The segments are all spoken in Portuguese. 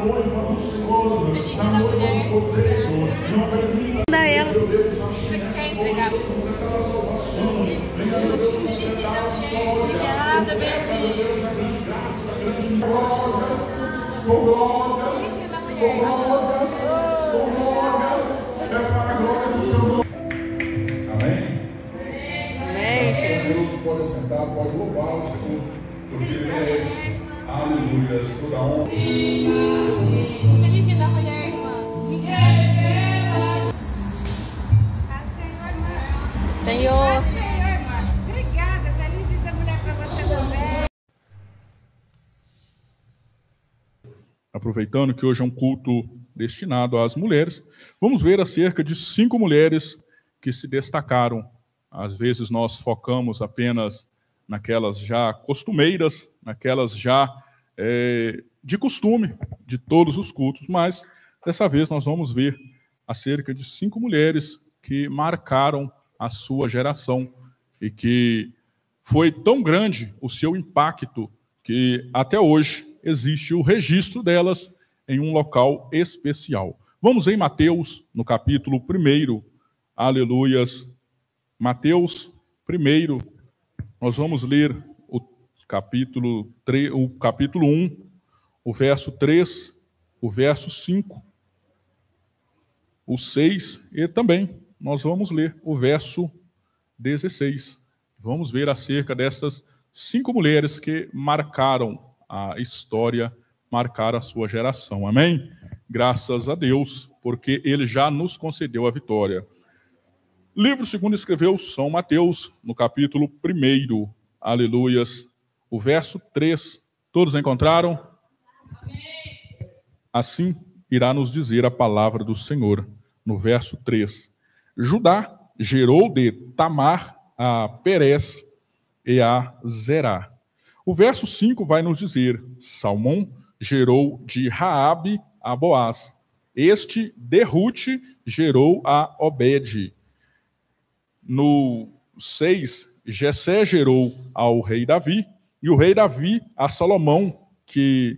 noiva do Senhor, na noiva do Cordeiro. Manda ela. Você quer entregar? Feliz da mulher. Obrigada, Bezinho. Com glórias, é para a glória do teu nome. Amém? Amém, Jesus. Deus pode sentar, pode louvar o Senhor, porque Ele merece. Aleluia, toda a honra. Feliz dia da mulher, irmã. Senhor. Obrigada, feliz dia da mulher para você também. Aproveitando que hoje é um culto destinado às mulheres, vamos ver acerca de 5 mulheres que se destacaram. Às vezes nós focamos apenas naquelas já costumeiras, naquelas já de costume de todos os cultos, mas dessa vez nós vamos ver acerca de 5 mulheres que marcaram a sua geração e que foi tão grande o seu impacto que até hoje existe o registro delas em um local especial. Vamos em Mateus, no capítulo 1, aleluias, Mateus 1, nós vamos ler o capítulo 1, o verso 3, o verso 5, o 6 e também nós vamos ler o verso 16. Vamos ver acerca dessas 5 mulheres que marcaram a história, marcaram a sua geração. Amém? Graças a Deus, porque Ele já nos concedeu a vitória. Livro segundo escreveu São Mateus, no capítulo 1, aleluias, o verso 3. Todos encontraram? Assim irá nos dizer a palavra do Senhor, no verso 3. Judá gerou de Tamar a Perez e a Zerá. O verso 5 vai nos dizer, Salmão gerou de Raabe a Boaz. Este de Rute gerou a Obed. No 6, Jessé gerou ao rei Davi, e o rei Davi a Salomão, que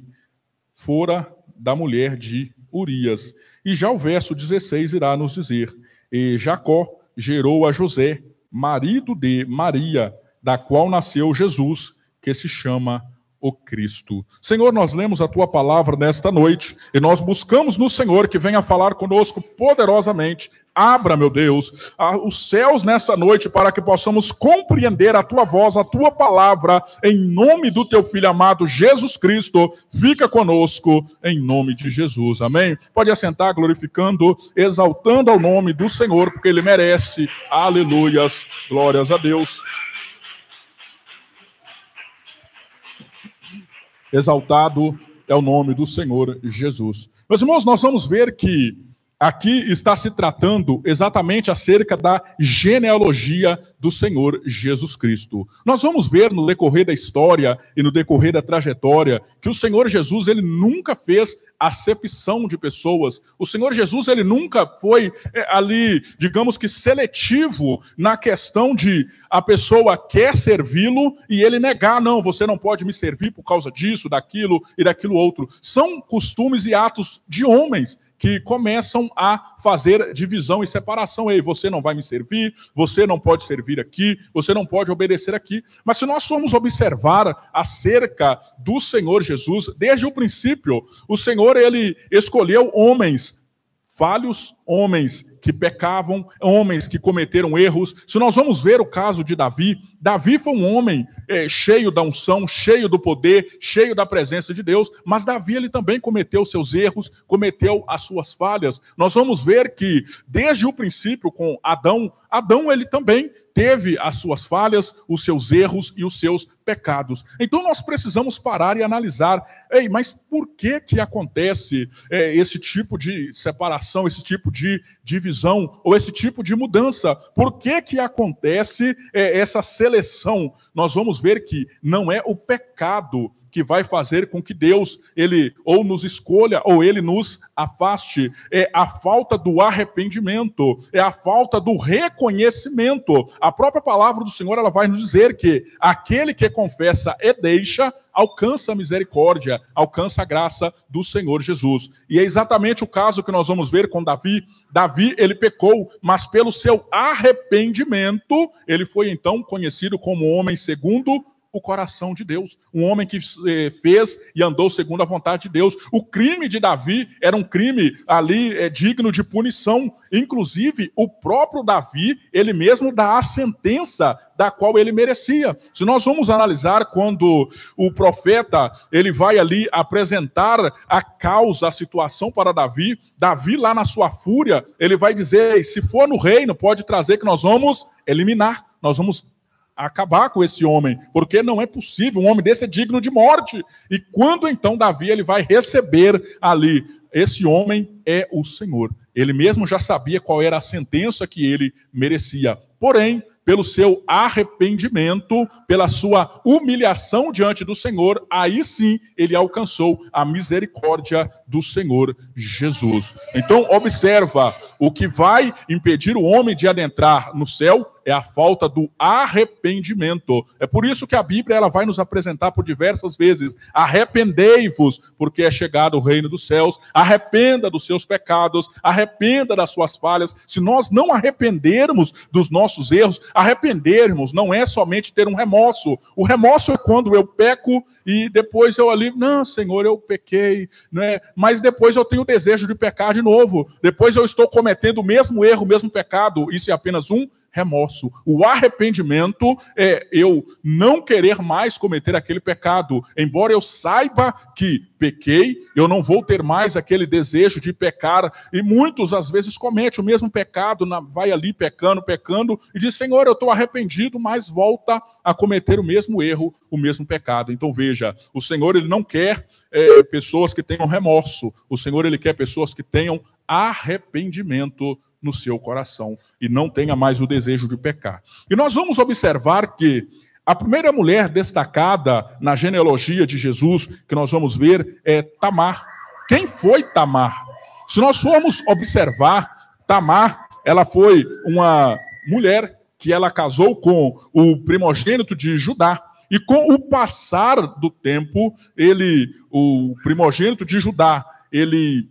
fora da mulher de Urias. E já o verso 16 irá nos dizer, e Jacó gerou a José, marido de Maria, da qual nasceu Jesus, que se chama o Cristo. Senhor, nós lemos a Tua palavra nesta noite e nós buscamos no Senhor que venha falar conosco poderosamente. Abra, meu Deus, os céus nesta noite para que possamos compreender a Tua voz, a Tua palavra, em nome do Teu Filho amado Jesus Cristo. Fica conosco em nome de Jesus. Amém? Pode assentar glorificando, exaltando ao nome do Senhor, porque Ele merece. Aleluias. Glórias a Deus. Exaltado é o nome do Senhor Jesus. Meus irmãos, nós vamos ver que aqui está se tratando exatamente acerca da genealogia do Senhor Jesus Cristo. Nós vamos ver no decorrer da história e no decorrer da trajetória que o Senhor Jesus, ele nunca fez acepção de pessoas. O Senhor Jesus, ele nunca foi ali, digamos que seletivo na questão de a pessoa quer servi-lo e ele negar, não, você não pode me servir por causa disso, daquilo e daquilo outro. São costumes e atos de homens que começam a fazer divisão e separação. Ei, você não vai me servir, você não pode servir aqui, você não pode obedecer aqui. Mas se nós formos observar acerca do Senhor Jesus, desde o princípio, o Senhor, ele escolheu homens falhos, homens que pecavam, homens que cometeram erros. Se nós vamos ver o caso de Davi, Davi foi um homem cheio da unção, cheio do poder, cheio da presença de Deus, mas Davi ele também cometeu seus erros, cometeu as suas falhas. Nós vamos ver que desde o princípio com Adão ele também teve as suas falhas, os seus erros e os seus pecados. Então nós precisamos parar e analisar, mas por que acontece esse tipo de separação, esse tipo de divisão, ou esse tipo de mudança? Por que acontece essa seleção? Nós vamos ver que não é o pecado que vai fazer com que Deus, ele ou nos escolha ou ele nos afaste. É a falta do arrependimento, é a falta do reconhecimento. A própria palavra do Senhor, ela vai nos dizer que aquele que confessa e deixa, alcança a misericórdia, alcança a graça do Senhor Jesus. E é exatamente o caso que nós vamos ver com Davi. Davi, ele pecou, mas pelo seu arrependimento, ele foi então conhecido como homem segundo o coração de Deus. Um homem que fez e andou segundo a vontade de Deus. O crime de Davi era um crime ali digno de punição. Inclusive, o próprio Davi, ele mesmo dá a sentença da qual ele merecia. Se nós vamos analisar quando o profeta, ele vai ali apresentar a causa, a situação para Davi, Davi lá na sua fúria, ele vai dizer, se for no reino, pode trazer que nós vamos eliminar, nós vamos acabar com esse homem, porque não é possível, um homem desse é digno de morte. E quando então Davi ele vai receber ali, esse homem é o Senhor. Ele mesmo já sabia qual era a sentença que ele merecia. Porém, pelo seu arrependimento, pela sua humilhação diante do Senhor, aí sim ele alcançou a misericórdia do Senhor Jesus. Então, observa, o que vai impedir o homem de adentrar no céu é a falta do arrependimento. É por isso que a Bíblia ela vai nos apresentar por diversas vezes: arrependei-vos, porque é chegado o reino dos céus, arrependa dos seus pecados, arrependa das suas falhas. Se nós não arrependermos dos nossos erros, arrependermos não é somente ter um remorso. O remorso é quando eu peco e depois eu ali, não, Senhor, eu pequei, né? Mas depois eu tenho o desejo de pecar de novo. Depois eu estou cometendo o mesmo erro, o mesmo pecado. Isso é apenas um remorso. O arrependimento é eu não querer mais cometer aquele pecado. Embora eu saiba que pequei, eu não vou ter mais aquele desejo de pecar. E muitos, às vezes, cometem o mesmo pecado, vai ali pecando, e diz, Senhor, eu estou arrependido, mas volta a cometer o mesmo erro, o mesmo pecado. Então, veja, o Senhor, ele não quer pessoas que tenham remorso. O Senhor, ele quer pessoas que tenham arrependimento no seu coração e não tenha mais o desejo de pecar. E nós vamos observar que a primeira mulher destacada na genealogia de Jesus, que nós vamos ver, é Tamar. Quem foi Tamar? Se nós formos observar, Tamar, ela foi uma mulher que ela casou com o primogênito de Judá. E com o passar do tempo, o primogênito de Judá, ele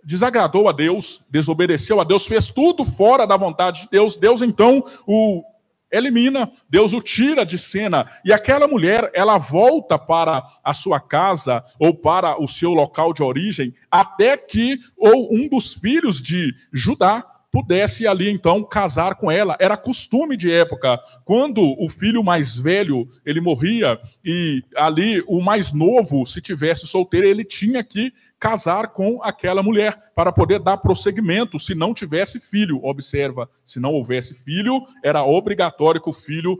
desagradou a Deus, desobedeceu a Deus, fez tudo fora da vontade de Deus. Deus então o elimina, Deus o tira de cena. E aquela mulher, ela volta para a sua casa ou para o seu local de origem, até que um dos filhos de Judá pudesse ali então casar com ela. Era costume de época, quando o filho mais velho ele morria e ali o mais novo, se tivesse solteiro, ele tinha que casar com aquela mulher para poder dar prosseguimento se não tivesse filho. Observa, se não houvesse filho, era obrigatório que o filho,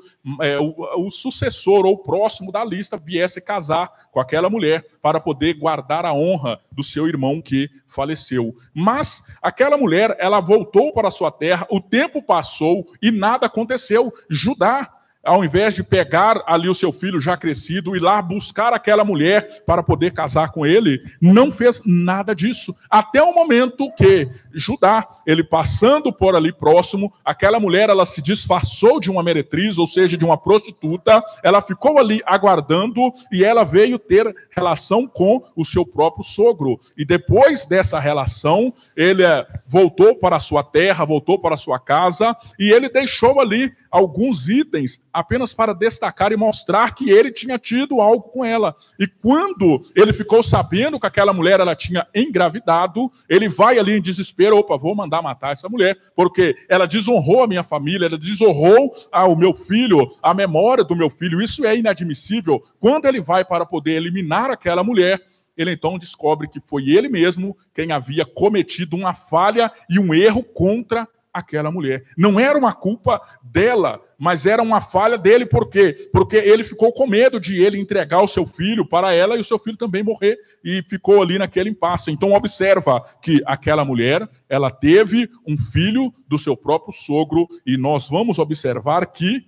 o sucessor ou próximo da lista, viesse casar com aquela mulher para poder guardar a honra do seu irmão que faleceu. Mas aquela mulher, ela voltou para a sua terra, o tempo passou e nada aconteceu. Judá, ao invés de pegar ali o seu filho já crescido e ir lá buscar aquela mulher para poder casar com ele, não fez nada disso. Até o momento que Judá, ele passando por ali próximo, aquela mulher, ela se disfarçou de uma meretriz, ou seja, de uma prostituta, ela ficou ali aguardando e ela veio ter relação com o seu próprio sogro. E depois dessa relação, ele voltou para a sua terra, voltou para a sua casa e ele deixou ali alguns itens apenas para destacar e mostrar que ele tinha tido algo com ela. E quando ele ficou sabendo que aquela mulher ela tinha engravidado, ele vai ali em desespero, opa, vou mandar matar essa mulher, porque ela desonrou a minha família, ela desonrou o meu filho, a memória do meu filho, isso é inadmissível. Quando ele vai para poder eliminar aquela mulher, ele então descobre que foi ele mesmo quem havia cometido uma falha e um erro contra aquela mulher. Não era uma culpa dela, mas era uma falha dele. Por quê? Porque ele ficou com medo de ele entregar o seu filho para ela e o seu filho também morrer. E ficou ali naquele impasse. Então observa que aquela mulher, ela teve um filho do seu próprio sogro e nós vamos observar que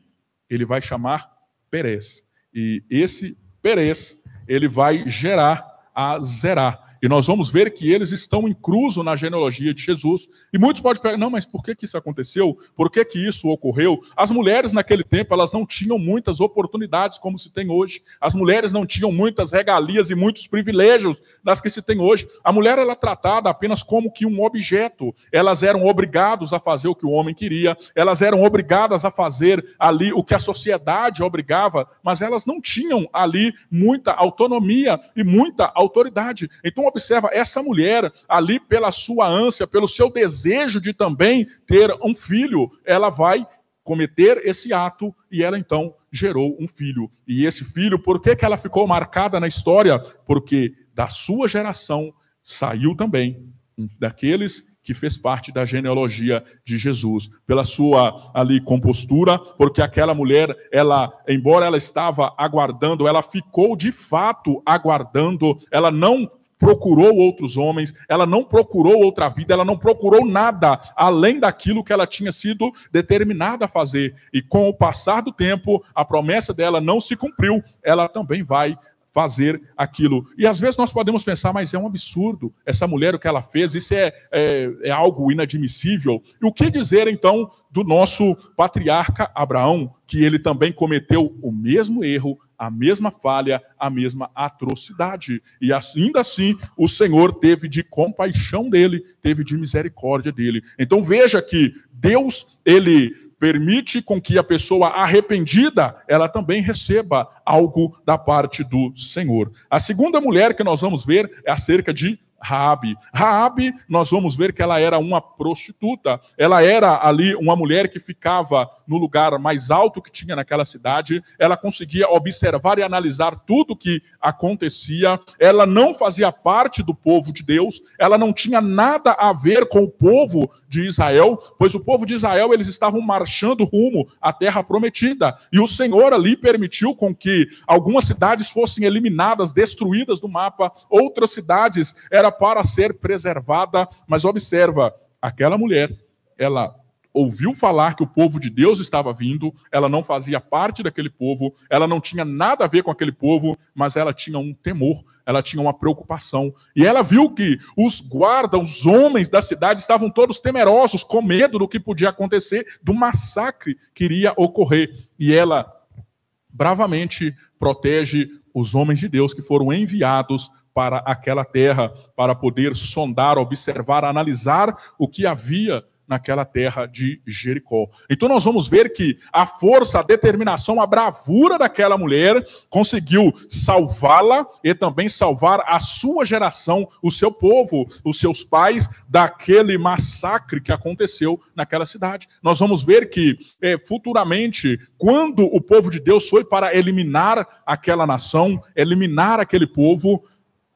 ele vai chamar Perez. E esse Perez, ele vai gerar a Zerá. E nós vamos ver que eles estão inclusos na genealogia de Jesus. E muitos podem perguntar, não, mas por que isso aconteceu? Por que isso ocorreu? As mulheres naquele tempo, elas não tinham muitas oportunidades como se tem hoje. As mulheres não tinham muitas regalias e muitos privilégios das que se tem hoje. A mulher era tratada apenas como que um objeto. Elas eram obrigadas a fazer o que o homem queria. Elas eram obrigadas a fazer ali o que a sociedade obrigava. Mas elas não tinham ali muita autonomia e muita autoridade. Então, observa, essa mulher ali pela sua ânsia, pelo seu desejo de também ter um filho, ela vai cometer esse ato e ela então gerou um filho. E esse filho, por que ela ficou marcada na história? Porque da sua geração saiu também um daqueles que fez parte da genealogia de Jesus, pela sua ali compostura, porque aquela mulher, ela, embora ela estava aguardando, ela ficou de fato aguardando, ela não procurou outros homens, ela não procurou outra vida, ela não procurou nada além daquilo que ela tinha sido determinada a fazer. E com o passar do tempo, a promessa dela não se cumpriu, ela também vai fazer aquilo. E às vezes nós podemos pensar, mas é um absurdo, essa mulher o que ela fez, isso é algo inadmissível. E o que dizer então do nosso patriarca Abraão, que ele também cometeu o mesmo erro, a mesma falha, a mesma atrocidade. E ainda assim, o Senhor teve de compaixão dele, teve de misericórdia dele. Então veja que Deus, ele permite com que a pessoa arrependida, ela também receba algo da parte do Senhor. A segunda mulher que nós vamos ver é acerca de Raabe. Raabe, nós vamos ver que ela era uma prostituta. Ela era ali uma mulher que ficava no lugar mais alto que tinha naquela cidade. Ela conseguia observar e analisar tudo o que acontecia. Ela não fazia parte do povo de Deus. Ela não tinha nada a ver com o povo de Israel, pois o povo de Israel, eles estavam marchando rumo à terra prometida. E o Senhor ali permitiu com que algumas cidades fossem eliminadas, destruídas do mapa. Outras cidades era para ser preservada, mas observa, aquela mulher, ela ouviu falar que o povo de Deus estava vindo, ela não fazia parte daquele povo, ela não tinha nada a ver com aquele povo, mas ela tinha um temor, ela tinha uma preocupação. E ela viu que os guardas, os homens da cidade estavam todos temerosos, com medo do que podia acontecer, do massacre que iria ocorrer. E ela bravamente protege os homens de Deus que foram enviados para aquela terra, para poder sondar, observar, analisar o que havia naquela terra de Jericó. Então nós vamos ver que a força, a determinação, a bravura daquela mulher conseguiu salvá-la e também salvar a sua geração, o seu povo, os seus pais, daquele massacre que aconteceu naquela cidade. Nós vamos ver que futuramente, quando o povo de Deus foi para eliminar aquela nação, eliminar aquele povo,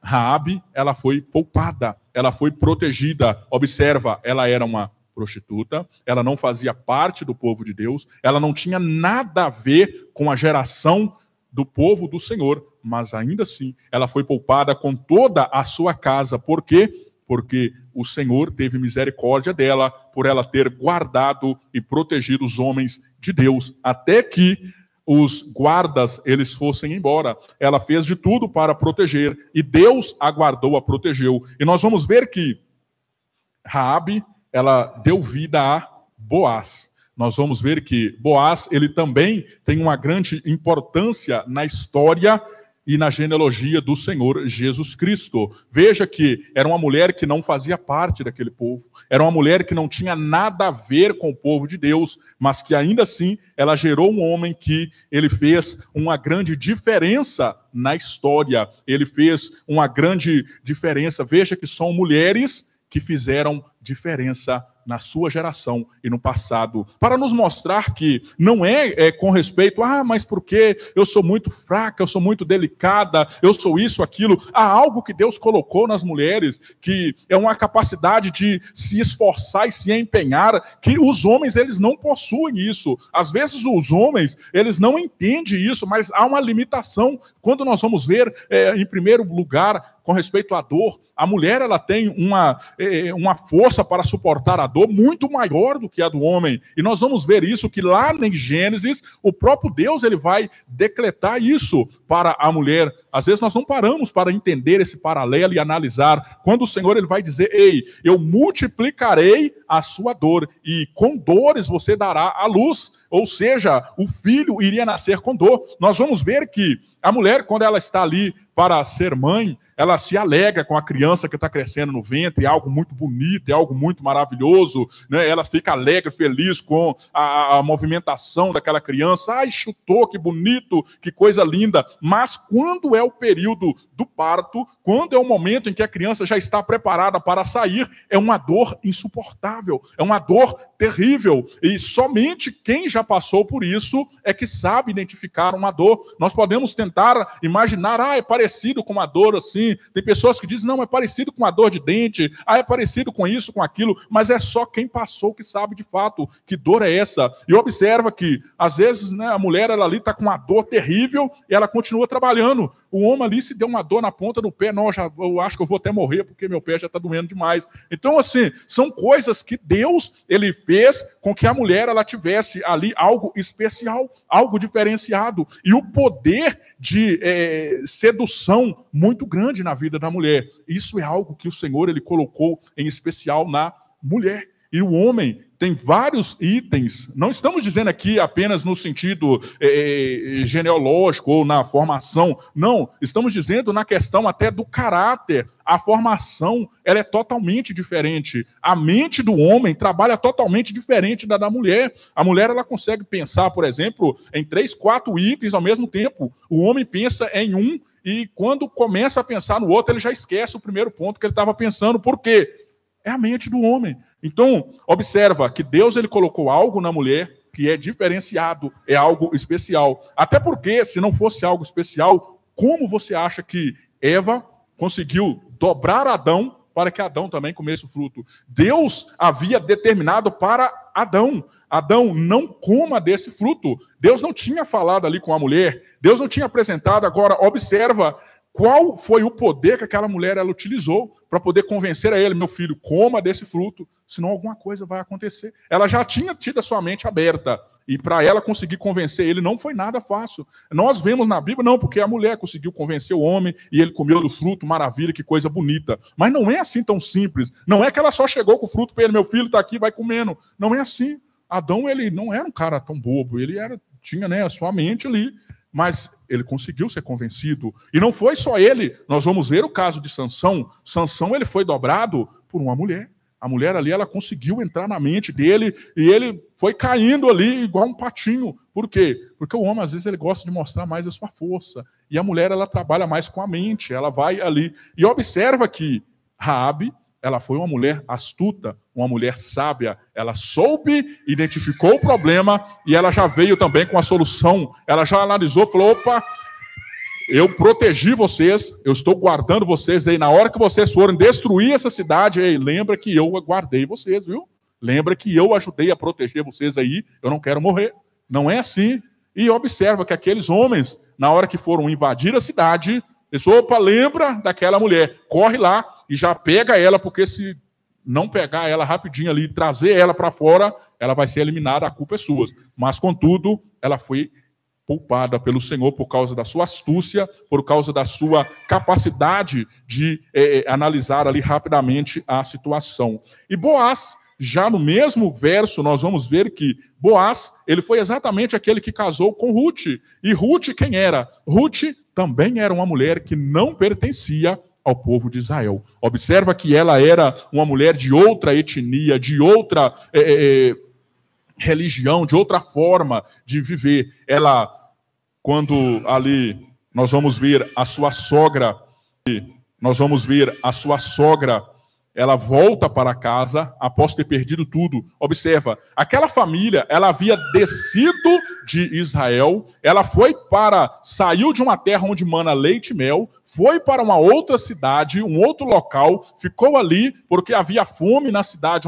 Raabe, ela foi poupada, ela foi protegida. Observa, ela era uma prostituta, ela não fazia parte do povo de Deus, ela não tinha nada a ver com a geração do povo do Senhor, mas ainda assim, ela foi poupada com toda a sua casa. Por quê? Porque o Senhor teve misericórdia dela, por ela ter guardado e protegido os homens de Deus, até que os guardas, eles fossem embora. Ela fez de tudo para proteger, e Deus aguardou, a protegeu. E nós vamos ver que Raabe, ela deu vida a Boaz. Nós vamos ver que Boaz, ele também tem uma grande importância na história e na genealogia do Senhor Jesus Cristo. Veja que era uma mulher que não fazia parte daquele povo, era uma mulher que não tinha nada a ver com o povo de Deus, mas que ainda assim ela gerou um homem que ele fez uma grande diferença na história, ele fez uma grande diferença. Veja que são mulheres que fizeram diferença na sua geração e no passado, para nos mostrar que não é com respeito, mas porque eu sou muito fraca, eu sou muito delicada, eu sou isso, aquilo. Há algo que Deus colocou nas mulheres, que é uma capacidade de se esforçar e se empenhar, que os homens, eles não possuem isso. Às vezes os homens, eles não entendem isso, mas há uma limitação. Quando nós vamos ver, em primeiro lugar, com respeito à dor, a mulher ela tem uma força para suportar a dor muito maior do que a do homem. E nós vamos ver isso, que lá em Gênesis, o próprio Deus ele vai decretar isso para a mulher. Às vezes nós não paramos para entender esse paralelo e analisar. Quando o Senhor ele vai dizer, ei, eu multiplicarei a sua dor, e com dores você dará à luz. Ou seja, o filho iria nascer com dor. Nós vamos ver que a mulher, quando ela está ali para ser mãe, ela se alegra com a criança que está crescendo no ventre, é algo muito bonito, é algo muito maravilhoso, né? Ela fica alegre, feliz com a movimentação daquela criança. Ai, chutou, que bonito, que coisa linda. Mas quando é o período do parto, quando é o momento em que a criança já está preparada para sair, é uma dor insuportável, é uma dor terrível. E somente quem já passou por isso é que sabe identificar uma dor. Nós podemos tentar imaginar, é parecido com uma dor assim. Tem pessoas que dizem, não, é parecido com a dor de dente, é parecido com isso, com aquilo, mas é só quem passou que sabe de fato que dor é essa. E observa que, às vezes, né, a mulher ela ali está com uma dor terrível e ela continua trabalhando. O homem ali se deu uma dor na ponta do pé, não, eu acho que eu vou até morrer porque meu pé já está doendo demais. Então, assim, são coisas que Deus ele fez com que a mulher ela tivesse ali algo especial, algo diferenciado, e o poder de sedução muito grande na vida da mulher. Isso é algo que o Senhor ele colocou em especial na mulher. E o homem tem vários itens. Não estamos dizendo aqui apenas no sentido genealógico ou na formação. Não, estamos dizendo na questão até do caráter. A formação ela é totalmente diferente. A mente do homem trabalha totalmente diferente da mulher. A mulher ela consegue pensar, por exemplo, em 3, 4 itens ao mesmo tempo. O homem pensa em um e quando começa a pensar no outro, ele já esquece o primeiro ponto que ele estava pensando. Por quê? É a mente do homem. Então, observa que Deus ele colocou algo na mulher que é diferenciado, é algo especial. Até porque, se não fosse algo especial, como você acha que Eva conseguiu dobrar Adão para que Adão também comesse o fruto? Deus havia determinado para Adão. Adão, não coma desse fruto. Deus não tinha falado ali com a mulher. Deus não tinha apresentado. Agora, observa qual foi o poder que aquela mulher ela utilizou para poder convencer a ele, meu filho, coma desse fruto, senão alguma coisa vai acontecer. Ela já tinha tido a sua mente aberta, e para ela conseguir convencer ele não foi nada fácil. Nós vemos na Bíblia, não, porque a mulher conseguiu convencer o homem, e ele comeu do fruto, maravilha, que coisa bonita. Mas não é assim tão simples. Não é que ela só chegou com o fruto para ele, meu filho está aqui, vai comendo. Não é assim. Adão, ele não era um cara tão bobo, ele tinha, né, a sua mente ali, mas ele conseguiu ser convencido. E não foi só ele. Nós vamos ver o caso de Sansão. Sansão ele foi dobrado por uma mulher. A mulher ali ela conseguiu entrar na mente dele e ele foi caindo ali igual um patinho. Por quê? Porque o homem às vezes ele gosta de mostrar mais a sua força. E a mulher ela trabalha mais com a mente. Ela vai ali. E observa que Raabe, ela foi uma mulher astuta, uma mulher sábia. Ela soube, identificou o problema e ela já veio também com a solução. Ela já analisou, falou, opa, eu protegi vocês, eu estou guardando vocês aí. Na hora que vocês forem destruir essa cidade, ei, lembra que eu guardei vocês, viu? Lembra que eu ajudei a proteger vocês aí, eu não quero morrer. Não é assim. E observa que aqueles homens, na hora que foram invadir a cidade, eles, opa, lembra daquela mulher, corre lá e já pega ela, porque se não pegar ela rapidinho ali e trazer ela para fora, ela vai ser eliminada, a culpa é sua. Mas, contudo, ela foi poupada pelo Senhor por causa da sua astúcia, por causa da sua capacidade de analisar ali rapidamente a situação. E Boaz, já no mesmo verso, nós vamos ver que Boaz, ele foi exatamente aquele que casou com Ruth. E Ruth quem era? Ruth também era uma mulher que não pertencia ao povo de Israel. Observa que ela era uma mulher de outra etnia, de outra religião, de outra forma de viver. Ela, quando ali nós vamos ver a sua sogra, ela volta para casa após ter perdido tudo. Observa, aquela família, ela havia descido de Israel, ela saiu de uma terra onde mana leite e mel, foi para uma outra cidade, um outro local, ficou ali porque havia fome na cidade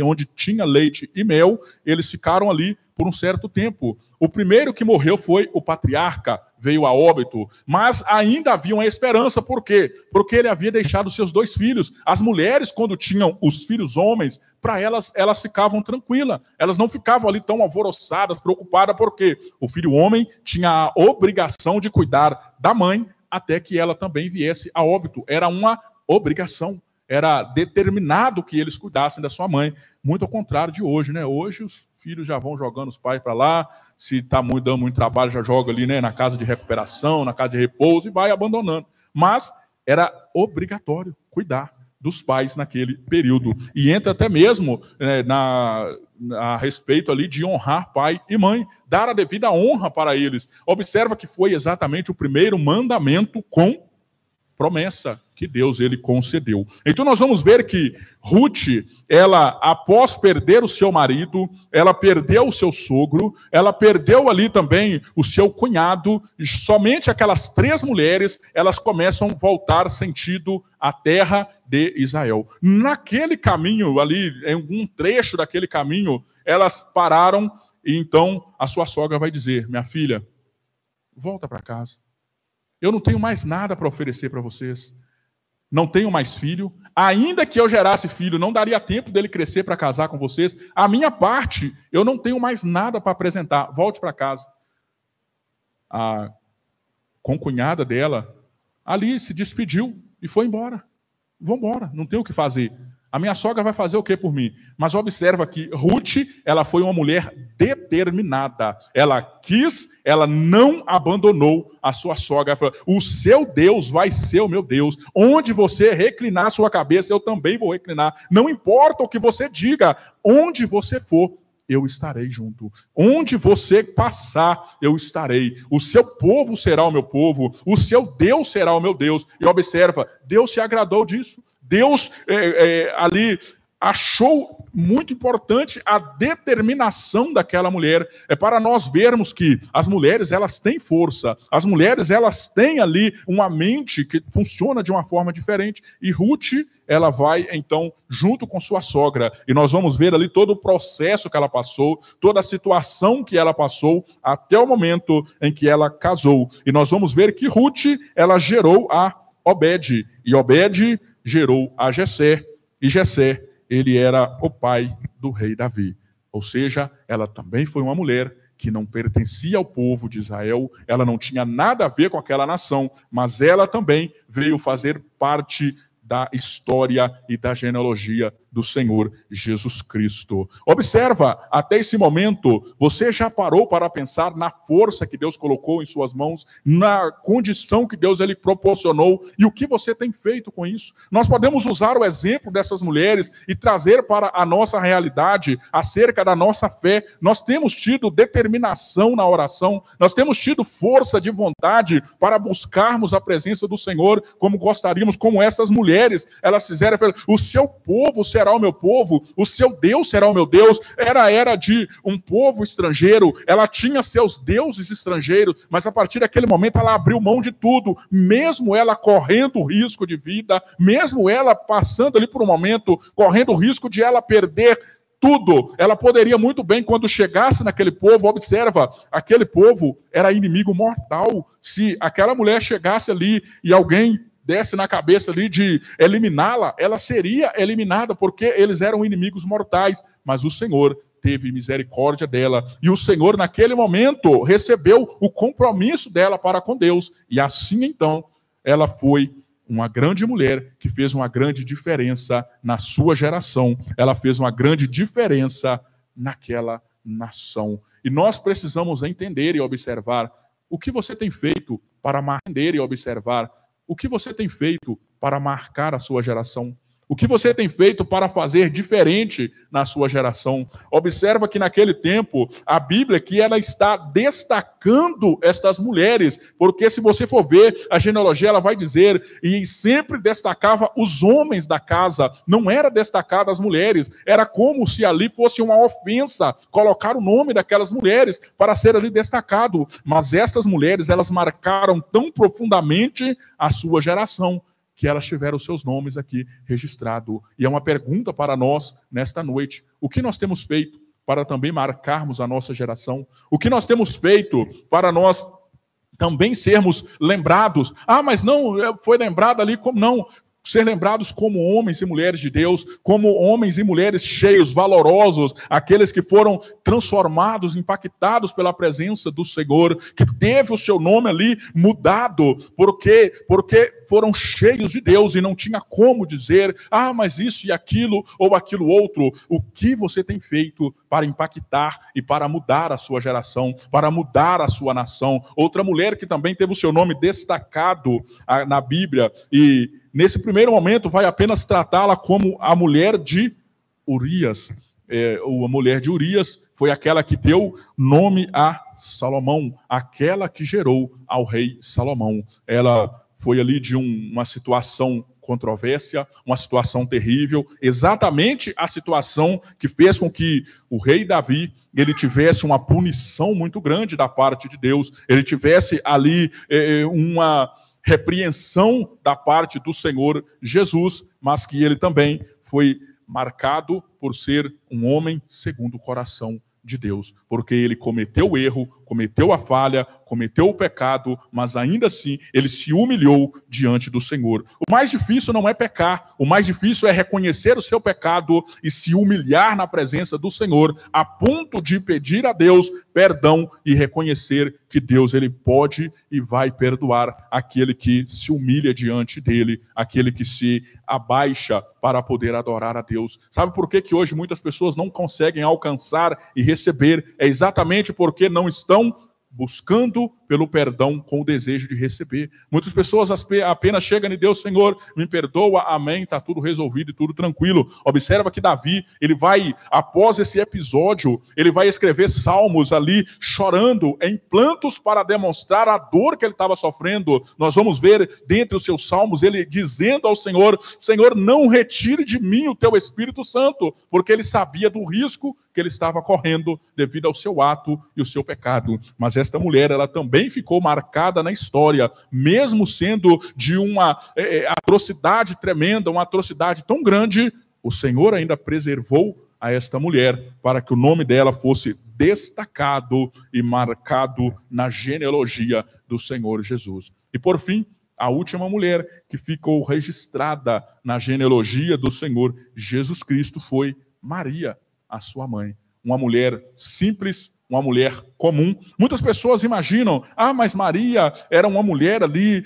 onde tinha leite e mel, eles ficaram ali por um certo tempo. O primeiro que morreu foi o patriarca, veio a óbito, mas ainda havia uma esperança. Por quê? Porque ele havia deixado seus 2 filhos. As mulheres, quando tinham os filhos homens, para elas ficavam tranquilas. Elas não ficavam ali tão alvoroçadas, preocupadas, porque o filho homem tinha a obrigação de cuidar da mãe até que ela também viesse a óbito. Era uma obrigação. Era determinado que eles cuidassem da sua mãe. Muito ao contrário de hoje, né? Hoje os filhos já vão jogando os pais para lá, se está dando muito trabalho, já joga ali, né, na casa de recuperação, na casa de repouso e vai abandonando. Mas era obrigatório cuidar dos pais naquele período. E entra até mesmo a respeito ali de honrar pai e mãe, dar a devida honra para eles. Observa que foi exatamente o primeiro mandamento com promessa que Deus ele concedeu. Então nós vamos ver que Ruth, ela após perder o seu marido, ela perdeu o seu sogro, ela perdeu ali também o seu cunhado, e somente aquelas 3 mulheres, elas começam a voltar sentido à terra de Israel. Naquele caminho ali, em um trecho daquele caminho, elas pararam e então a sua sogra vai dizer: minha filha, volta para casa. Eu não tenho mais nada para oferecer para vocês. Não tenho mais filho. Ainda que eu gerasse filho, não daria tempo dele crescer para casar com vocês. A minha parte, eu não tenho mais nada para apresentar. Volte para casa. A concunhada dela, ali se despediu e foi embora. Vou embora, não tenho o que fazer. A minha sogra vai fazer o que por mim? Mas observa que Ruth, ela foi uma mulher determinada. Ela quis, ela não abandonou a sua sogra. Ela falou: o seu Deus vai ser o meu Deus. Onde você reclinar a sua cabeça, eu também vou reclinar. Não importa o que você diga, onde você for, eu estarei junto. Onde você passar, eu estarei. O seu povo será o meu povo. O seu Deus será o meu Deus. E observa, Deus se agradou disso. Deus ali achou muito importante a determinação daquela mulher. É para nós vermos que as mulheres, elas têm força. As mulheres, elas têm ali uma mente que funciona de uma forma diferente. E Ruth, ela vai, então, junto com sua sogra. E nós vamos ver ali todo o processo que ela passou, toda a situação que ela passou, até o momento em que ela casou. E nós vamos ver que Ruth, ela gerou a Obed. E Obed gerou a Jessé. E Jessé, ele era o pai do rei Davi. Ou seja, ela também foi uma mulher que não pertencia ao povo de Israel, ela não tinha nada a ver com aquela nação, mas ela também veio fazer parte da história e da genealogia do Senhor Jesus Cristo. Observa, até esse momento, você já parou para pensar na força que Deus colocou em suas mãos, na condição que Deus ele proporcionou e o que você tem feito com isso? Nós podemos usar o exemplo dessas mulheres e trazer para a nossa realidade acerca da nossa fé. Nós temos tido determinação na oração, nós temos tido força de vontade para buscarmos a presença do Senhor como gostaríamos, como essas mulheres, elas fizeram, o seu povo será o meu povo, o seu Deus será o meu Deus. Era de um povo estrangeiro, ela tinha seus deuses estrangeiros, mas a partir daquele momento ela abriu mão de tudo, mesmo ela correndo risco de vida, mesmo ela passando ali por um momento, correndo o risco de ela perder tudo. Ela poderia muito bem, quando chegasse naquele povo, observa, aquele povo era inimigo mortal. Se aquela mulher chegasse ali e alguém desse na cabeça ali de eliminá-la, ela seria eliminada, porque eles eram inimigos mortais, mas o Senhor teve misericórdia dela, e o Senhor naquele momento recebeu o compromisso dela para com Deus, e assim então, ela foi uma grande mulher que fez uma grande diferença na sua geração, ela fez uma grande diferença naquela nação, e nós precisamos entender e observar o que você tem feito para entender e observar o que você tem feito para marcar a sua geração? O que você tem feito para fazer diferente na sua geração? Observa que naquele tempo, a Bíblia que ela está destacando estas mulheres, porque se você for ver, a genealogia ela vai dizer, e sempre destacava os homens da casa, não era destacada as mulheres, era como se ali fosse uma ofensa colocar o nome daquelas mulheres para ser ali destacado, mas estas mulheres, elas marcaram tão profundamente a sua geração, que elas tiveram os seus nomes aqui registrados. E é uma pergunta para nós, nesta noite. O que nós temos feito para também marcarmos a nossa geração? O que nós temos feito para nós também sermos lembrados? Ah, mas não foi lembrado ali como não. Ser lembrados como homens e mulheres de Deus, como homens e mulheres cheios, valorosos, aqueles que foram transformados, impactados pela presença do Senhor, que teve o seu nome ali mudado, porque foram cheios de Deus e não tinha como dizer, ah, mas isso e aquilo, ou aquilo outro. O que você tem feito para impactar e para mudar a sua geração, para mudar a sua nação? Outra mulher que também teve o seu nome destacado na Bíblia, e nesse primeiro momento vai apenas tratá-la como a mulher de Urias. A mulher de Urias foi aquela que deu nome a Salomão, aquela que gerou ao rei Salomão. Ela foi ali de uma situação controvérsia, uma situação terrível, exatamente a situação que fez com que o rei Davi ele tivesse uma punição muito grande da parte de Deus, ele tivesse ali uma repreensão da parte do Senhor Jesus, mas que ele também foi marcado por ser um homem segundo o coração de Deus, porque ele cometeu o erro, cometeu a falha, cometeu o pecado, mas ainda assim ele se humilhou diante do Senhor. O mais difícil não é pecar, o mais difícil é reconhecer o seu pecado e se humilhar na presença do Senhor, a ponto de pedir a Deus perdão e reconhecer que Deus ele pode e vai perdoar aquele que se humilha diante dele, aquele que se abaixa para poder adorar a Deus. Sabe por que hoje muitas pessoas não conseguem alcançar e receber? É exatamente porque não estão buscando pelo perdão com o desejo de receber. Muitas pessoas apenas chegam em Deus, Senhor, me perdoa, amém, está tudo resolvido e tudo tranquilo. Observa que Davi, ele vai, após esse episódio, ele vai escrever salmos ali, chorando em plantos para demonstrar a dor que ele estava sofrendo. Nós vamos ver, dentre os seus salmos, ele dizendo ao Senhor, Senhor, não retire de mim o teu Espírito Santo, porque ele sabia do risco que ele estava correndo devido ao seu ato e o seu pecado. Mas esta mulher, ela também ficou marcada na história, mesmo sendo de uma atrocidade tremenda, uma atrocidade tão grande, o Senhor ainda preservou a esta mulher para que o nome dela fosse destacado e marcado na genealogia do Senhor Jesus. E por fim, a última mulher que ficou registrada na genealogia do Senhor Jesus Cristo foi Maria, a sua mãe. Uma mulher simples, uma mulher comum. Muitas pessoas imaginam, mas Maria era uma mulher ali,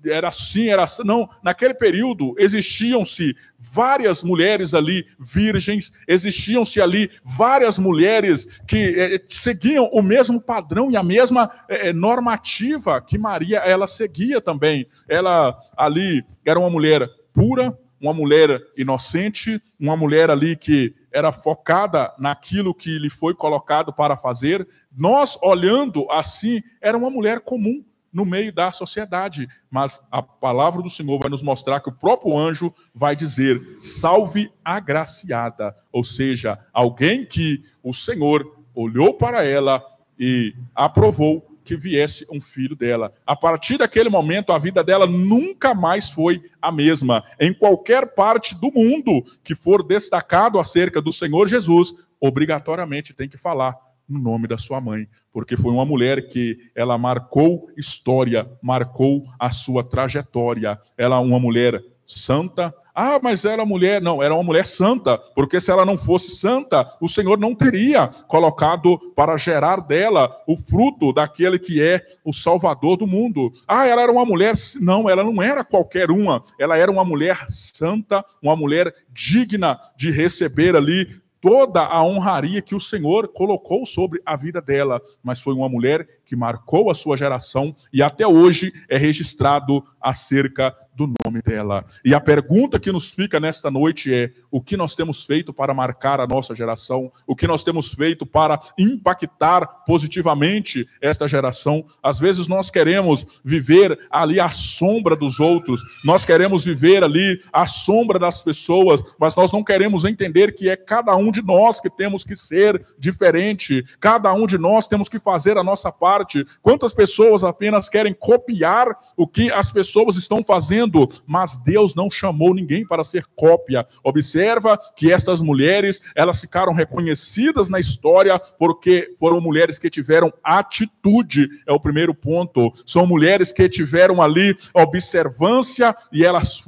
era assim, era assim. Não, naquele período existiam-se várias mulheres ali virgens, existiam-se ali várias mulheres que seguiam o mesmo padrão e a mesma normativa que Maria, ela seguia também. Ela ali era uma mulher pura, uma mulher inocente, uma mulher ali que era focada naquilo que lhe foi colocado para fazer. Nós, olhando assim, era uma mulher comum no meio da sociedade. Mas a palavra do Senhor vai nos mostrar que o próprio anjo vai dizer, salve agraciada. Ou seja, alguém que o Senhor olhou para ela e aprovou que viesse um filho dela. A partir daquele momento, a vida dela nunca mais foi a mesma. Em qualquer parte do mundo que for destacado acerca do Senhor Jesus, obrigatoriamente tem que falar no nome da sua mãe, porque foi uma mulher que ela marcou história, marcou a sua trajetória. Ela é uma mulher santa. Mas era mulher, não, era uma mulher santa, porque se ela não fosse santa, o Senhor não teria colocado para gerar dela o fruto daquele que é o Salvador do mundo. Ela era uma mulher, não, ela não era qualquer uma, ela era uma mulher santa, uma mulher digna de receber ali toda a honraria que o Senhor colocou sobre a vida dela, mas foi uma mulher que marcou a sua geração e até hoje é registrado acerca do nome dela. E a pergunta que nos fica nesta noite é: o que nós temos feito para marcar a nossa geração? O que nós temos feito para impactar positivamente esta geração? Às vezes nós queremos viver ali à sombra dos outros, nós queremos viver ali à sombra das pessoas, mas nós não queremos entender que é cada um de nós que temos que ser diferente, cada um de nós temos que fazer a nossa parte. Quantas pessoas apenas querem copiar o que as pessoas estão fazendo mas Deus não chamou ninguém para ser cópia. Observa que estas mulheres, elas ficaram reconhecidas na história porque foram mulheres que tiveram atitude, é o primeiro ponto. São mulheres que tiveram ali observância e elas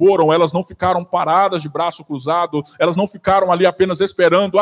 não ficaram paradas de braço cruzado, elas não ficaram ali apenas esperando,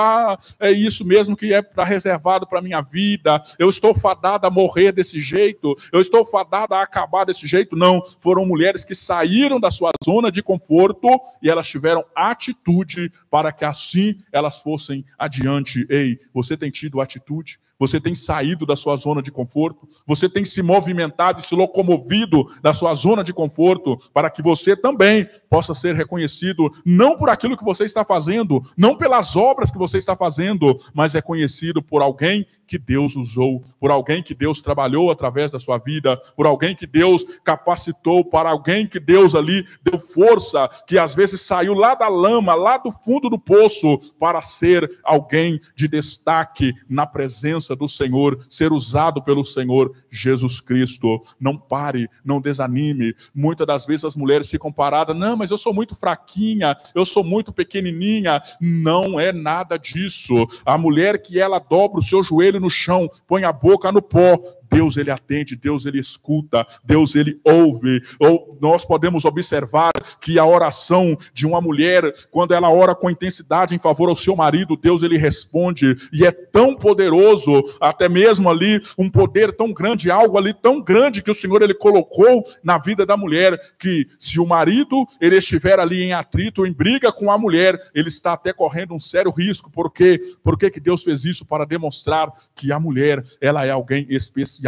é isso mesmo que é reservado para a minha vida, eu estou fadada a morrer desse jeito, eu estou fadada a acabar desse jeito. Não, foram mulheres que saíram da sua zona de conforto e elas tiveram atitude para que assim elas fossem adiante. Ei, você tem tido atitude? Você tem saído da sua zona de conforto? Você tem se movimentado e se locomovido da sua zona de conforto para que você também possa ser reconhecido, não por aquilo que você está fazendo, não pelas obras que você está fazendo, mas é conhecido por alguém que Deus usou, por alguém que Deus trabalhou através da sua vida, por alguém que Deus capacitou, para alguém que Deus ali deu força, que às vezes saiu lá da lama, lá do fundo do poço, para ser alguém de destaque na presença do Senhor, ser usado pelo Senhor Jesus Cristo. Não pare, não desanime. Muitas das vezes as mulheres ficam paradas, não, mas eu sou muito fraquinha, eu sou muito pequenininha. Não é nada disso. A mulher que ela dobra o seu joelho no chão, põe a boca no pó, Deus ele atende, Deus ele escuta, Deus ele ouve. Ou nós podemos observar que a oração de uma mulher, quando ela ora com intensidade em favor ao seu marido, Deus ele responde, e é tão poderoso, até mesmo ali um poder tão grande, algo ali tão grande que o Senhor ele colocou na vida da mulher, que se o marido ele estiver ali em atrito, em briga com a mulher, ele está até correndo um sério risco. Por quê? Por que Deus fez isso? Para demonstrar que a mulher, ela é alguém especial.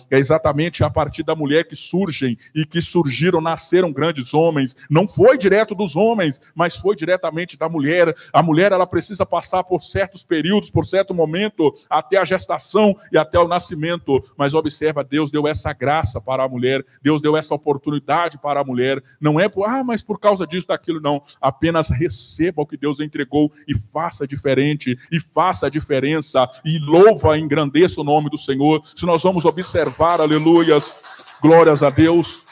É exatamente a partir da mulher que surgem e que surgiram, nasceram grandes homens. Não foi direto dos homens, mas foi diretamente da mulher. A mulher ela precisa passar por certos períodos, por certo momento, até a gestação e até o nascimento. Mas observa, Deus deu essa graça para a mulher, Deus deu essa oportunidade para a mulher. Não é mas por causa disso, daquilo, não. Apenas receba o que Deus entregou e faça diferente, e faça a diferença, e louva, engrandeça o nome do Senhor. Se nós vamos observar, aleluias, glórias a Deus.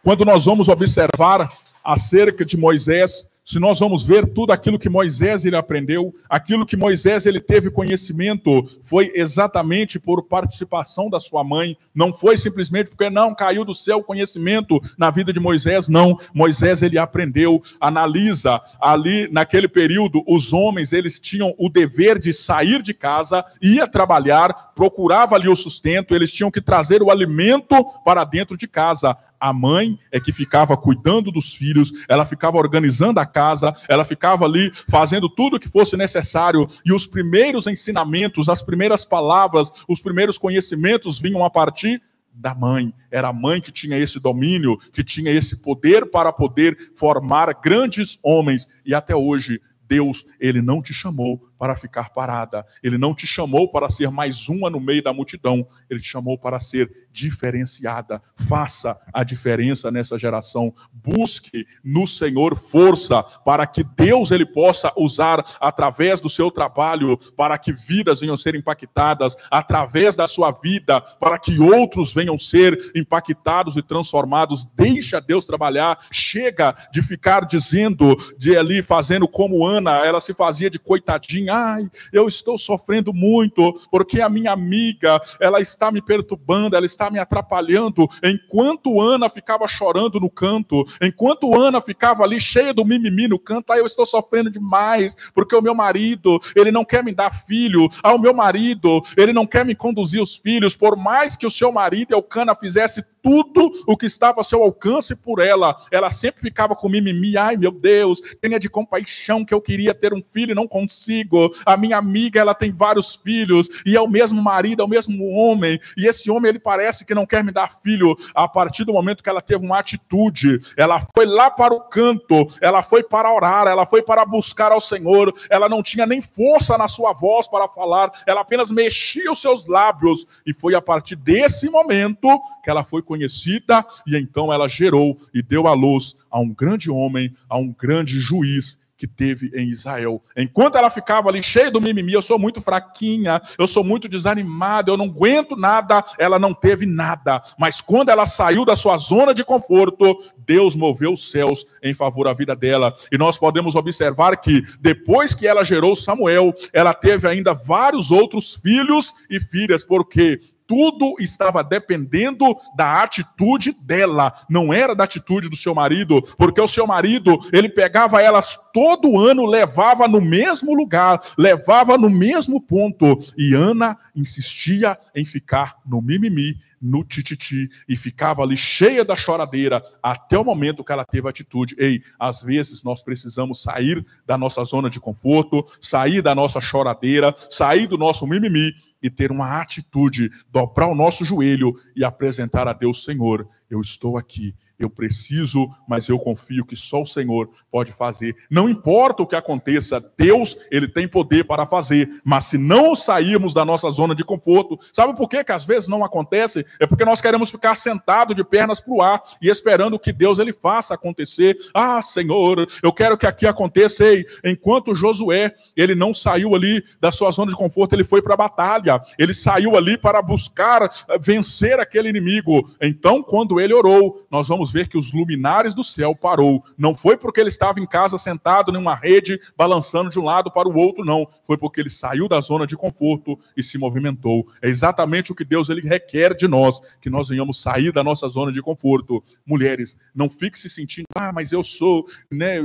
Quando nós vamos observar acerca de Moisés, se nós vamos ver tudo aquilo que Moisés ele aprendeu, aquilo que Moisés ele teve conhecimento, foi exatamente por participação da sua mãe. Não foi simplesmente porque não caiu do céu o conhecimento na vida de Moisés, não. Moisés ele aprendeu. Analisa, ali naquele período, os homens eles tinham o dever de sair de casa, ia trabalhar, procurava ali o sustento, eles tinham que trazer o alimento para dentro de casa. A mãe é que ficava cuidando dos filhos, ela ficava organizando a casa, ela ficava ali fazendo tudo o que fosse necessário, e os primeiros ensinamentos, as primeiras palavras, os primeiros conhecimentos vinham a partir da mãe. Era a mãe que tinha esse domínio, que tinha esse poder para poder formar grandes homens. E até hoje, Deus, ele não te chamou para ficar parada. Ele não te chamou para ser mais uma no meio da multidão. Ele te chamou para ser diferenciada. Faça a diferença nessa geração. Busque no Senhor força para que Deus ele possa usar através do seu trabalho, para que vidas venham ser impactadas, através da sua vida, para que outros venham ser impactados e transformados. Deixa Deus trabalhar. Chega de ficar dizendo, de ali fazendo como Ana, ela se fazia de coitadinha. Ai, eu estou sofrendo muito, porque a minha amiga, ela está me perturbando, ela está me atrapalhando. Enquanto Ana ficava chorando no canto, enquanto Ana ficava ali cheia do mimimi no canto, eu estou sofrendo demais, porque o meu marido, ele não quer me dar filho, o meu marido, ele não quer me conduzir os filhos. Por mais que o seu marido, Elcana, fizesse tudo o que estava ao seu alcance por ela, ela sempre ficava com mimimi. Ai, meu Deus, tenha de compaixão que eu queria ter um filho e não consigo. A minha amiga, ela tem vários filhos, e é o mesmo marido, é o mesmo homem, e esse homem, ele parece que não quer me dar filho. A partir do momento que ela teve uma atitude, ela foi lá para o canto, ela foi para orar, ela foi para buscar ao Senhor, ela não tinha nem força na sua voz para falar, ela apenas mexia os seus lábios, e foi a partir desse momento que ela foi conhecida, e então ela gerou e deu à luz a um grande homem, a um grande juiz que teve em Israel. Enquanto ela ficava ali cheia do mimimi, eu sou muito fraquinha, eu sou muito desanimada, eu não aguento nada, ela não teve nada. Mas quando ela saiu da sua zona de conforto, Deus moveu os céus em favor da vida dela. E nós podemos observar que depois que ela gerou Samuel, ela teve ainda vários outros filhos e filhas, porque tudo estava dependendo da atitude dela, não era da atitude do seu marido, porque o seu marido, ele pegava elas todo ano, levava no mesmo lugar, levava no mesmo ponto, e Ana insistia em ficar no mimimi, no tititi, e ficava ali cheia da choradeira, até o momento que ela teve atitude. Ei, às vezes nós precisamos sair da nossa zona de conforto, sair da nossa choradeira, sair do nosso mimimi, e ter uma atitude, dobrar o nosso joelho e apresentar a Deus: Senhor, eu estou aqui, eu preciso, mas eu confio que só o Senhor pode fazer. Não importa o que aconteça, Deus, Ele tem poder para fazer, mas se não sairmos da nossa zona de conforto, sabe por que às vezes não acontece? É porque nós queremos ficar sentados de pernas para o ar e esperando que Deus Ele faça acontecer. Ah, Senhor, eu quero que aqui aconteça. Ei, enquanto Josué, ele não saiu ali da sua zona de conforto, ele foi para a batalha, ele saiu ali para buscar vencer aquele inimigo. Então, quando ele orou, nós vamos ver que os luminares do céu parou. Não foi porque ele estava em casa sentado em uma rede, balançando de um lado para o outro, não. Foi porque ele saiu da zona de conforto e se movimentou. É exatamente o que Deus ele requer de nós, que nós venhamos sair da nossa zona de conforto. Mulheres, não fique se sentindo, mas eu sou,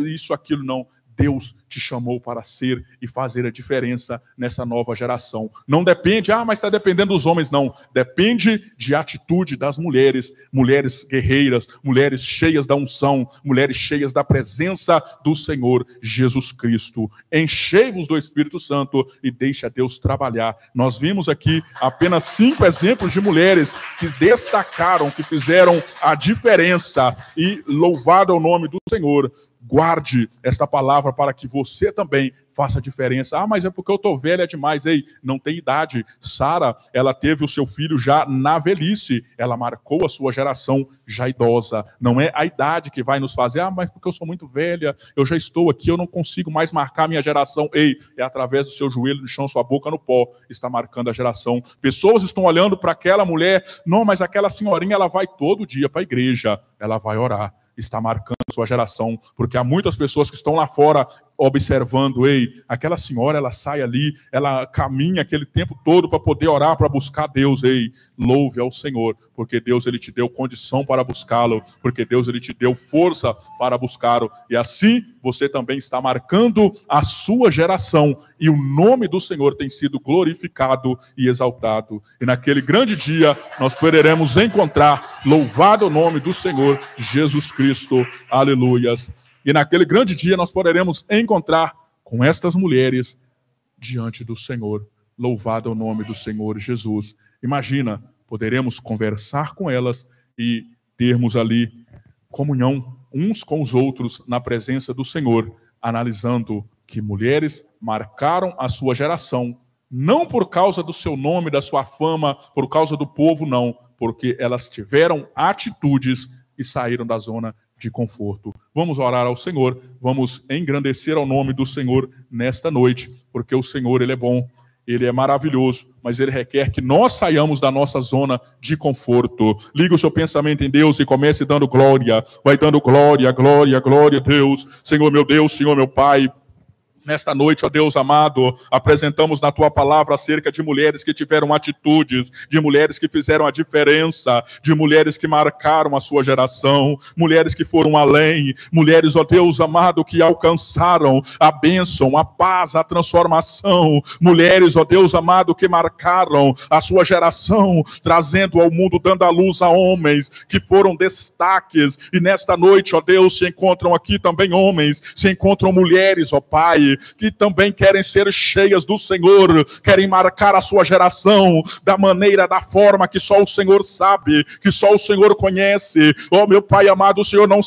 isso, aquilo, não. Deus te chamou para ser e fazer a diferença nessa nova geração. Não depende, mas está dependendo dos homens, não. Depende de atitude das mulheres, mulheres guerreiras, mulheres cheias da unção, mulheres cheias da presença do Senhor Jesus Cristo. Enchei-vos do Espírito Santo e deixa Deus trabalhar. Nós vimos aqui apenas 5 exemplos de mulheres que destacaram, que fizeram a diferença, e louvado é o nome do Senhor. Guarde esta palavra para que você também faça a diferença. Mas é porque eu estou velha demais. Ei, não tem idade. Sara, ela teve o seu filho já na velhice. Ela marcou a sua geração já idosa. Não é a idade que vai nos fazer, mas porque eu sou muito velha, eu já estou aqui, eu não consigo mais marcar a minha geração. Ei, é através do seu joelho no chão, sua boca no pó, está marcando a geração. Pessoas estão olhando para aquela mulher, não, mas aquela senhorinha, ela vai todo dia para a igreja, ela vai orar. Está marcando a sua geração, porque há muitas pessoas que estão lá fora observando. Ei, aquela senhora, ela sai ali, ela caminha aquele tempo todo para poder orar, para buscar Deus. Ei, louve ao Senhor, porque Deus ele te deu condição para buscá-lo, porque Deus ele te deu força para buscá-lo, e assim você também está marcando a sua geração, e o nome do Senhor tem sido glorificado e exaltado, e naquele grande dia nós poderemos encontrar, louvado o nome do Senhor Jesus Cristo, aleluias. E naquele grande dia nós poderemos encontrar com estas mulheres diante do Senhor. Louvado é o nome do Senhor Jesus. Imagina, poderemos conversar com elas e termos ali comunhão uns com os outros na presença do Senhor, analisando que mulheres marcaram a sua geração, não por causa do seu nome, da sua fama, por causa do povo, não, porque elas tiveram atitudes e saíram da zona de conforto. Vamos orar ao Senhor, vamos engrandecer ao nome do Senhor nesta noite, porque o Senhor, Ele é bom, Ele é maravilhoso, mas Ele requer que nós saiamos da nossa zona de conforto. Liga o seu pensamento em Deus e comece dando glória, vai dando glória, glória, glória a Deus. Senhor meu Deus, Senhor meu Pai, nesta noite, ó Deus amado, apresentamos na Tua palavra acerca de mulheres que tiveram atitudes, de mulheres que fizeram a diferença, de mulheres que marcaram a sua geração, mulheres que foram além, mulheres, ó Deus amado, que alcançaram a bênção, a paz, a transformação, mulheres, ó Deus amado, que marcaram a sua geração, trazendo ao mundo, dando a luz a homens que foram destaques, e nesta noite, ó Deus, se encontram aqui também homens, se encontram mulheres, ó Pai, que também querem ser cheias do Senhor, querem marcar a sua geração da maneira, da forma que só o Senhor sabe, que só o Senhor conhece. Oh meu Pai amado, o Senhor não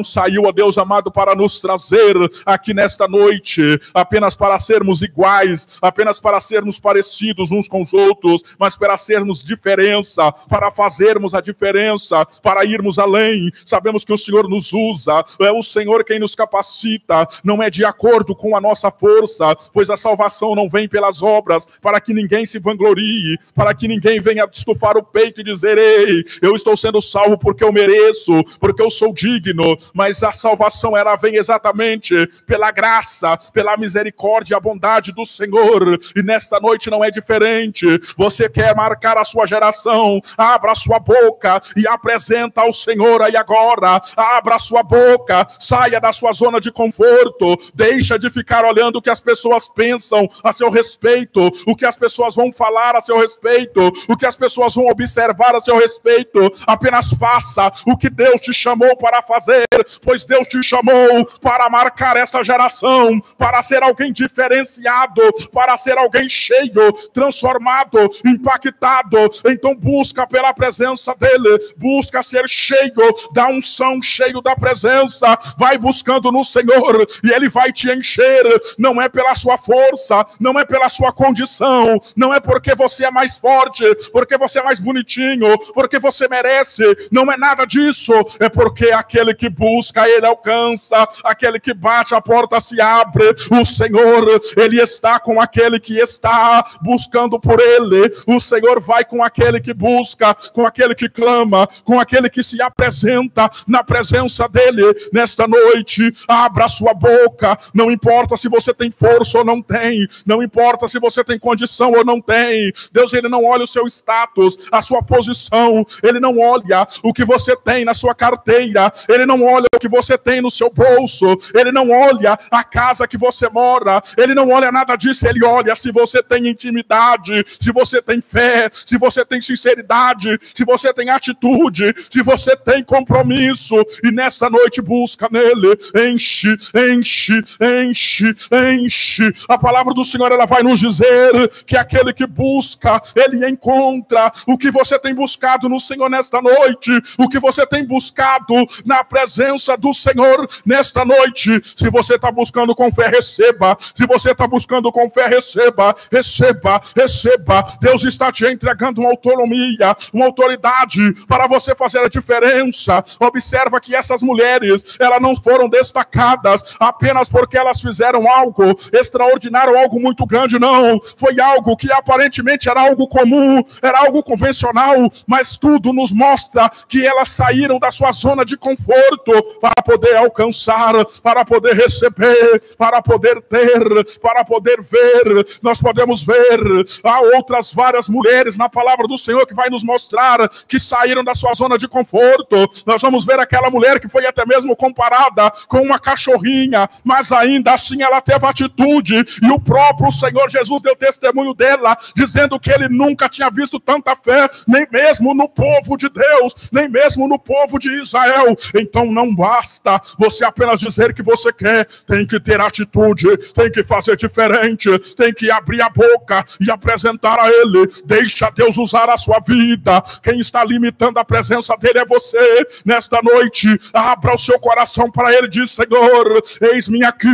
saiu, ó Deus amado, para nos trazer aqui nesta noite, apenas para sermos iguais, apenas para sermos parecidos uns com os outros, mas para sermos diferença, para fazermos a diferença, para irmos além. Sabemos que o Senhor nos usa, é o Senhor quem nos capacita, não é de acordo acordo com a nossa força, pois a salvação não vem pelas obras, para que ninguém se vanglorie, para que ninguém venha estufar o peito e dizer: ei, eu estou sendo salvo porque eu mereço, porque eu sou digno. Mas a salvação, ela vem exatamente pela graça, pela misericórdia e a bondade do Senhor. E nesta noite não é diferente. Você quer marcar a sua geração? Abra a sua boca e apresenta ao Senhor aí agora. Abra a sua boca, saia da sua zona de conforto, deixa de ficar olhando o que as pessoas pensam a seu respeito, o que as pessoas vão falar a seu respeito, o que as pessoas vão observar a seu respeito. Apenas faça o que Deus te chamou para fazer, pois Deus te chamou para marcar esta geração, para ser alguém diferenciado, para ser alguém cheio, transformado, impactado. Então busca pela presença dele, busca ser cheio da unção, cheio da presença. Vai buscando no Senhor e ele vai te encher. Não é pela sua força, não é pela sua condição, não é porque você é mais forte, porque você é mais bonitinho, porque você merece. Não é nada disso. É porque aquele que busca, ele alcança. Aquele que bate, a porta se abre. O Senhor, ele está com aquele que está buscando por ele. O Senhor vai com aquele que busca, com aquele que clama, com aquele que se apresenta na presença dele. Nesta noite, abra sua boca. Não importa se você tem força ou não tem, não importa se você tem condição ou não tem. Deus, ele não olha o seu status, a sua posição. Ele não olha o que você tem na sua carteira. Ele não olha o que você tem no seu bolso. Ele não olha a casa que você mora. Ele não olha nada disso. Ele olha se você tem intimidade, se você tem fé, se você tem sinceridade, se você tem atitude, se você tem compromisso. E nesta noite busca nele. Enche, enche, enche, enche. A palavra do Senhor, ela vai nos dizer que aquele que busca, ele encontra. O que você tem buscado no Senhor nesta noite, o que você tem buscado na presença do Senhor nesta noite. Se você está buscando com fé, receba. Se você está buscando com fé, receba, receba, receba. Deus está te entregando uma autonomia, uma autoridade para você fazer a diferença. Observa que essas mulheres, elas não foram destacadas apenas porque elas fizeram algo extraordinário, algo muito grande, não. Foi algo que aparentemente era algo comum, era algo convencional, mas tudo nos mostra que elas saíram da sua zona de conforto para poder alcançar, para poder receber, para poder ter, para poder ver. Nós podemos ver há outras várias mulheres na palavra do Senhor que vai nos mostrar que saíram da sua zona de conforto. Nós vamos ver aquela mulher que foi até mesmo comparada com uma cachorrinha, mas ainda assim ela teve atitude, e o próprio Senhor Jesus deu testemunho dela, dizendo que ele nunca tinha visto tanta fé, nem mesmo no povo de Deus, nem mesmo no povo de Israel. Então não basta você apenas dizer que você quer, tem que ter atitude, tem que fazer diferente, tem que abrir a boca e apresentar a ele. Deixa Deus usar a sua vida. Quem está limitando a presença dele é você. Nesta noite, abra o seu coração para ele, diz: Senhor, eis-me aqui.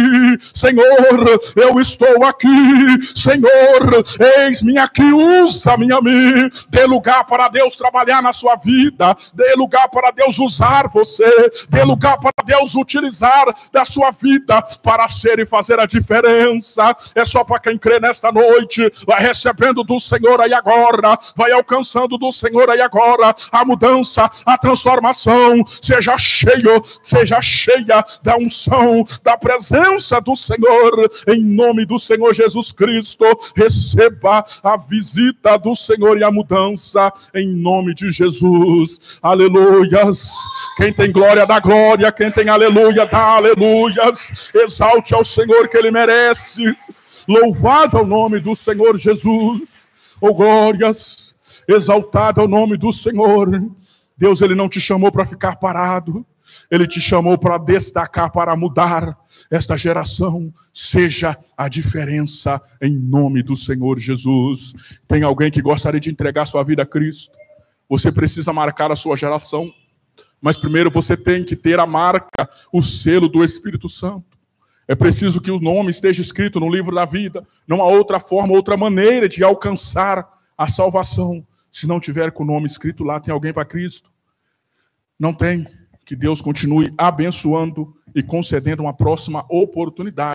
Senhor, eu estou aqui. Senhor, eis-me aqui, usa-me a mim. Dê lugar para Deus trabalhar na sua vida, dê lugar para Deus usar você, dê lugar para Deus utilizar da sua vida para ser e fazer a diferença. É só para quem crê nesta noite. Vai recebendo do Senhor aí agora, vai alcançando do Senhor aí agora a mudança, a transformação. Seja cheio, seja cheia da unção, da presença do Senhor, em nome do Senhor Jesus Cristo. Receba a visita do Senhor e a mudança em nome de Jesus. Aleluias. Quem tem glória dá glória, quem tem aleluia dá aleluias. Exalte ao Senhor que ele merece. Louvado é o nome do Senhor Jesus. Oh glórias. Exaltado é o nome do Senhor. Deus, ele não te chamou para ficar parado. Ele te chamou para destacar, para mudar esta geração. Seja a diferença em nome do Senhor Jesus. Tem alguém que gostaria de entregar sua vida a Cristo? Você precisa marcar a sua geração. Mas primeiro você tem que ter a marca, o selo do Espírito Santo. É preciso que o nome esteja escrito no livro da vida. Não há outra forma, outra maneira de alcançar a salvação. Se não tiver com o nome escrito lá, tem alguém para Cristo? Não tem. Que Deus continue abençoando e concedendo uma próxima oportunidade.